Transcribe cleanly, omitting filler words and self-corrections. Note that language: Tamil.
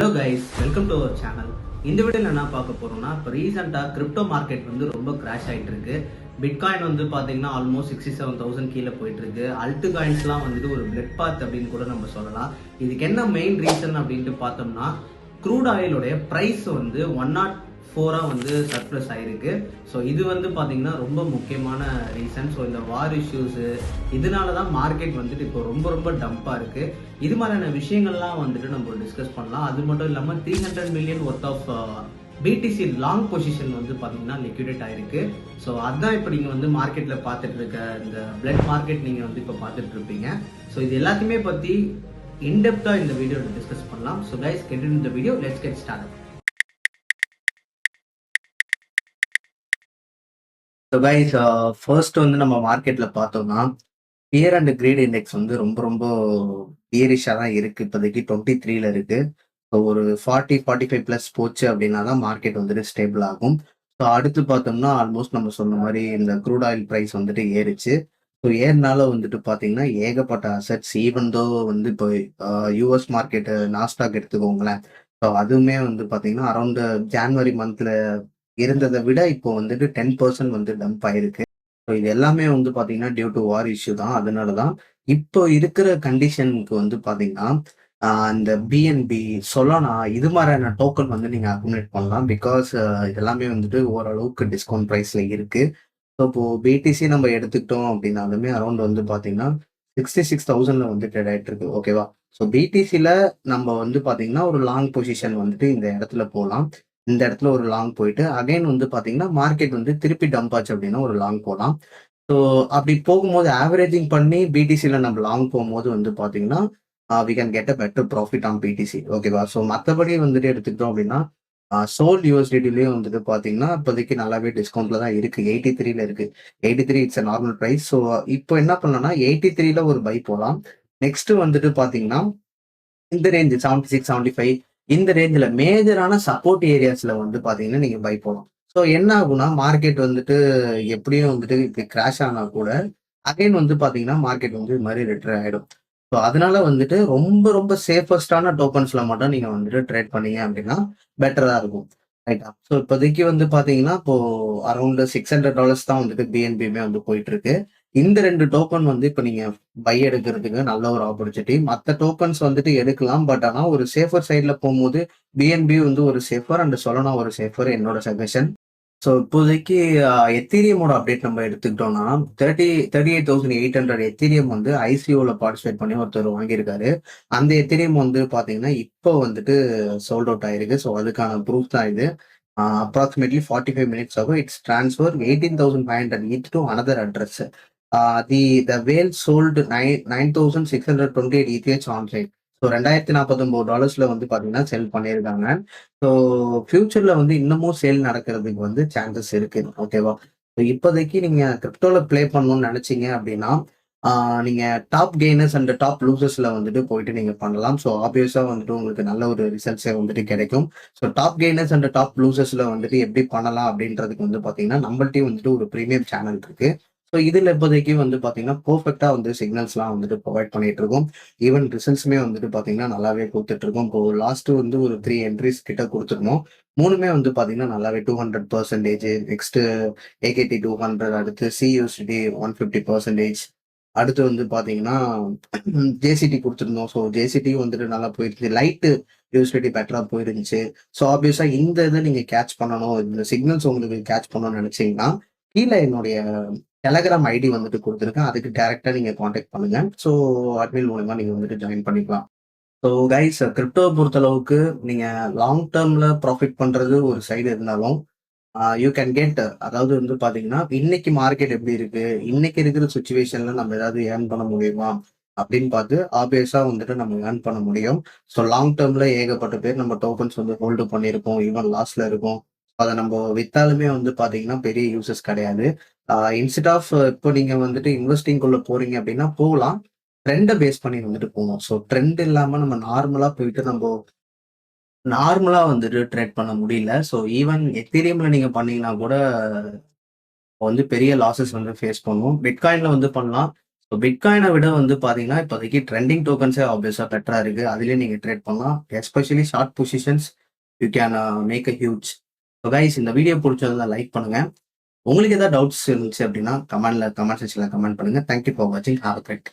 Hello guys, welcome to our channel. இந்த வீடியோவில் என்ன பார்க்க போறோம்னா, இப்போ ரீசெண்டாக கிரிப்டோ மார்க்கெட் வந்து ரொம்ப கிராஷ் ஆகிட்டு இருக்கு. பிட்காயின் வந்து பார்த்தீங்கன்னா ஆல்மோஸ்ட் 67,000 கீழே போயிட்டு இருக்கு. அல்ட்டு காயின்ஸ்லாம் வந்துட்டு ஒரு பிளட் பாத் அப்படின்னு கூட நம்ம சொல்லலாம். இதுக்கு என்ன மெயின் ரீசன் அப்படின்ட்டு பார்த்தோம்னா, க்ரூட் ஆயிலுடைய ப்ரைஸ் வந்து 104 வந்து சர்ப்ளஸ் ஆயிருக்கு. ஸோ இது வந்து பார்த்தீங்கன்னா ரொம்ப முக்கியமான ரீசன். ஸோ இந்த வார் இஷ்யூஸு இதனால தான் மார்க்கெட் வந்துட்டு இப்போ ரொம்ப ரொம்ப டம்பாக இருக்கு. இது மாதிரியான விஷயங்கள்லாம் வந்துட்டு நம்ம டிஸ்கஸ் பண்ணலாம். அது மட்டும் இல்லாமல் 300 million worth of BTC long position வந்து பார்த்தீங்கன்னா லிக்விடேட் ஆயிருக்கு. ஸோ அதுதான் இப்போ நீங்கள் வந்து மார்க்கெட்டில் பார்த்துட்டு இருக்க இந்த பிளட் மார்க்கெட் நீங்கள் வந்து இப்போ பார்த்துட்டு இருப்பீங்க. ஸோ இது எல்லாத்தையுமே பற்றி இன்டெப்த்தாக இந்த வீடியோவில் டிஸ்கஸ் பண்ணலாம். So guys, get in the video, let's get start. So guys, first வந்து நம்ம மார்க்கெட்டில் பார்த்தோம்னா ஃபியர் அண்ட் கிரீட் இண்டெக்ஸ் வந்து ரொம்ப ரொம்ப பியரிஷாக தான் இருக்குது. இப்போதைக்கு 23ல இருக்கு. ஸோ ஒரு 45 ப்ளஸ் போச்சு அப்படின்னா தான் மார்க்கெட் வந்துட்டு ஸ்டேபிள் ஆகும். ஸோ அடுத்து பார்த்தோம்னா ஆல்மோஸ்ட் நம்ம சொன்ன மாதிரி இந்த க்ரூட் ஆயில் ப்ரைஸ் வந்துட்டு ஏறிச்சு. ஸோ ஏறினால வந்துட்டு பார்த்தீங்கன்னா ஏகப்பட்ட அசட்ஸ் ஈவன் தோ வந்து இப்போ யூஎஸ் மார்க்கெட்டு நாஸ்டாக் எடுத்துக்கோங்களேன். ஸோ அதுவுமே வந்து பார்த்தீங்கன்னா அரௌண்ட் ஜான்வரி மந்த்ல இருந்ததை விட இப்போ வந்துட்டு 10% வந்து டம்ப் ஆயிருக்கு. ஸோ இது எல்லாமே வந்து பார்த்தீங்கன்னா டியூ டு வார் இஷ்யூ தான். அதனால தான் இப்போ இருக்கிற கண்டிஷனுக்கு வந்து பார்த்தீங்கன்னா இந்த பிஎன்பி சொலானா இது மாதிரியான டோக்கன் வந்து நீங்கள் அக்குமுலேட் பண்ணலாம். பிகாஸ் இதெல்லாமே வந்துட்டு ஓரளவுக்கு டிஸ்கவுண்ட் ப்ரைஸில் இருக்கு. ஸோ இப்போ பிடிசி நம்ம எடுத்துக்கிட்டோம் அப்படின்னாலுமே அரௌண்ட் வந்து பார்த்தீங்கன்னா 66,000ல வந்து ட்ரேட் ஆகிட்டு இருக்கு. ஓகேவா? ஸோ பிடிசியில் நம்ம வந்து பார்த்தீங்கன்னா ஒரு லாங் பொசிஷன் வந்துட்டு இந்த இடத்துல போகலாம். இந்த இடத்துல ஒரு லாங் போயிட்டு அகைன் வந்து பார்த்தீங்கன்னா மார்க்கெட் வந்து திருப்பி டம்ப் ஆச்சு அப்படின்னா ஒரு லாங் போகலாம். ஸோ அப்படி போகும்போது ஆவரேஜிங் பண்ணி பிடிசியில் நம்ம லாங் போகும்போது வந்து பார்த்தீங்கன்னா we can get a better profit on BTC. ஓகேவா? ஸோ மற்றபடி வந்துட்டு எடுத்துக்கிட்டோம் அப்படின்னா சோல் யூஎஸ்டிடிலேயே வந்துட்டு பார்த்தீங்கன்னா இப்போதைக்கு நல்லாவே டிஸ்கவுண்ட்ல தான் இருக்கு. 83ல இருக்கு. 83 இட்ஸ் நார்மல் ப்ரைஸ். ஸோ இப்போ என்ன பண்ணலாம்னா 83ல ஒரு பை போகலாம். நெக்ஸ்ட் வந்துட்டு பார்த்தீங்கன்னா இந்த ரேஞ்ச் 76, 75 இந்த ரேஞ்சில் மேஜரான சப்போர்ட் ஏரியாஸ்ல வந்து பார்த்தீங்கன்னா நீங்க பை போகலாம். ஸோ என்ன ஆகும்னா மார்க்கெட் வந்துட்டு எப்படியும் வந்துட்டு இப்படி கிராஷ் ஆனா கூட அகைன் வந்து பார்த்தீங்கன்னா மார்க்கெட் வந்து இது மாதிரி ரிட்டர் ஆயிடும். ஸோ அதனால வந்துட்டு ரொம்ப ரொம்ப சேஃபஸ்டான டோக்கன்ஸ்ல மட்டும் நீங்க வந்துட்டு ட்ரேட் பண்ணீங்க அப்படின்னா பெட்டரா இருக்கும். ரைட்டா? ஸோ இப்போதைக்கு வந்து பார்த்தீங்கன்னா இப்போ அரௌண்ட் $600 தான் வந்துட்டு பிஎன்பியுமே வந்து போயிட்டு இருக்கு. இந்த 2 டோக்கன் வந்து இப்போ நீங்க பை எடுக்கிறதுக்கு நல்ல ஒரு ஆப்பர்ச்சுனிட்டி. மற்ற டோக்கன்ஸ் வந்துட்டு எடுக்கலாம். பட் ஆனா ஒரு சேஃபர் சைட்ல போகும்போது பிஎன்பி வந்து ஒரு சேஃபர் அண்ட் சொலனா ஒரு சேஃபர் என்னோட சஜஷன். ஸோ இப்போதைக்கு எத்தீரியமோட அப்டேட் நம்ம எடுத்துக்கிட்டோம்னா 38,800 எத்தீரியம் வந்து ஐசிஓல பார்ட்டிசிபேட் பண்ணி ஒருத்தர் வாங்கியிருக்காரு. அந்த எத்தீரியம் வந்து பார்த்தீங்கன்னா இப்போ வந்துட்டு சோல்ட் அவுட் ஆயிருக்கு. ஸோ அதுக்கான ப்ரூஃப் தான் இது. அப்ராக்சிமேட்லி 45 மினிட்ஸ் ஆகும். It's transfer 18,500 each to another address. The whale sold 9,628 ETH online. So $2,049 வந்து பார்த்தீங்கன்னா செல் பண்ணியிருக்காங்க. ஸோ ஃபியூச்சர்ல வந்து இன்னமும் சேல் நடக்கிறதுக்கு வந்து சான்சஸ் இருக்கு. ஓகேவா? ஸோ இப்போதைக்கு நீங்க கிரிப்டோல ப்ளே பண்ணணும்னு நினைச்சீங்க அப்படின்னா நீங்க டாப் கெய்னர்ஸ் அண்ட் டாப் லூசர்ஸ்ல வந்துட்டு போயிட்டு நீங்க பண்ணலாம். ஸோ ஆப்வியஸா வந்துட்டு உங்களுக்கு நல்ல ஒரு ரிசல்ட்ஸே வந்துட்டு கிடைக்கும். So top gainers and top லூசர்ஸ்ல வந்துட்டு எப்படி பண்ணலாம் அப்படின்றதுக்கு வந்து பாத்தீங்கன்னா நம்மள்ட்டையும் வந்துட்டு ஒரு ப்ரீமியம் சேனல் இருக்கு. ஸோ இதுல இப்போதைக்கு வந்து பாத்தீங்கன்னா பெர்ஃபெக்டா வந்து சிக்னல்ஸ்லாம் வந்துட்டு ப்ரொவைட் பண்ணிட்டு இருக்கோம். ஈவன் ரிசல்ட்ஸுமே வந்துட்டு பாத்தீங்கன்னா நல்லாவே கொடுத்துட்டு இருக்கோம். இப்போ லாஸ்ட் வந்து ஒரு 3 என்ட்ரிஸ் கிட்ட கொடுத்துருந்தோம். மூணுமே வந்து பாத்தீங்கன்னா நல்லாவே 200%. நெக்ஸ்ட் ஏகேடி 200, அடுத்து சியூசிடி 150%. அடுத்து வந்து பாத்தீங்கன்னா ஜேசிடி கொடுத்துருந்தோம். ஸோ ஜேசிடி வந்துட்டு நல்லா போயிருந்துச்சு. லைட்டு யூசிடி பெட்டரா போயிருந்துச்சு. ஸோ ஆப்வியஸா இந்த இதை நீங்க கேட்ச் பண்ணணும், இந்த சிக்னல்ஸ் உங்களுக்கு கேட்ச் பண்ணணும்னு நினைச்சீங்கன்னா கீழே என்னுடைய டெலகிராம் ஐடி வந்துட்டு கொடுத்துருக்கேன். அதுக்கு டைரக்டா நீங்க காண்டாக்ட் பண்ணுங்க. ஸோ அட்மின் மூலமா நீங்க வந்துட்டு ஜாயின் பண்ணிக்கலாம். ஸோ கைஸ், கிரிப்டோ பொறுத்தளவுக்கு நீங்க லாங் டேர்ம்ல ப்ராஃபிட் பண்றது ஒரு சைடு இருந்தாலும் யூ கேன் கெட், அதாவது வந்து பாத்தீங்கன்னா இன்னைக்கு மார்க்கெட் எப்படி இருக்கு, இன்னைக்கு இருக்கிற சுச்சுவேஷன்ல நம்ம ஏதாவது ஏர்ன் பண்ண முடியுமா அப்படின்னு பார்த்து ஆப்வியஸா வந்துட்டு நம்ம ஏர்ன் பண்ண முடியும். ஸோ லாங் டேர்ம்ல ஏகப்பட்ட பேர் நம்ம டோக்கன்ஸ் வந்து ஹோல்டு பண்ணியிருக்கோம், ஈவன் லாஸ்ல இருக்கும். அதை நம்ம வித்தாலுமே வந்து பாத்தீங்கன்னா பெரிய யூசஸ் கிடையாது. இன்ஸ்டெட் ஆஃப் இப்போ நீங்க வந்துட்டு இன்வெஸ்டிங் குள்ள போறீங்க அப்படின்னா போகலாம். ட்ரெண்டை பேஸ் பண்ணி வந்துட்டு போகணும். ஸோ ட்ரெண்ட் இல்லாம நம்ம நார்மலா போயிட்டு நம்ம நார்மலா வந்துட்டு ட்ரேட் பண்ண முடியல. ஸோ ஈவன் எத்தீரியம்ல நீங்க பண்ணீங்கன்னா கூட வந்து பெரிய லாசஸ் வந்து ஃபேஸ் பண்ணுவோம். பிட்காயின்ல வந்து பண்ணலாம். ஸோ பிட்காயின விட வந்து பார்த்தீங்கன்னா, இப்போதைக்கு ட்ரெண்டிங் டோக்கன்ஸே ஆப்வியஸா பெட்டரா இருக்கு. அதிலேயே நீங்க ட்ரேட் பண்ணலாம். Especially short positions you can make a huge. So guys இந்த வீடியோ புடிச்சிருந்தா லைக் பண்ணுங்க. உங்களுக்கு ஏதாவது டவுட்ஸ் இருந்துச்சு அப்படின்னா, கமெண்ட் செக்ஷன்ல கமெண்ட் பண்ணுங்க. தேங்க் யூ ஃபார் வாட்சிங். Have a great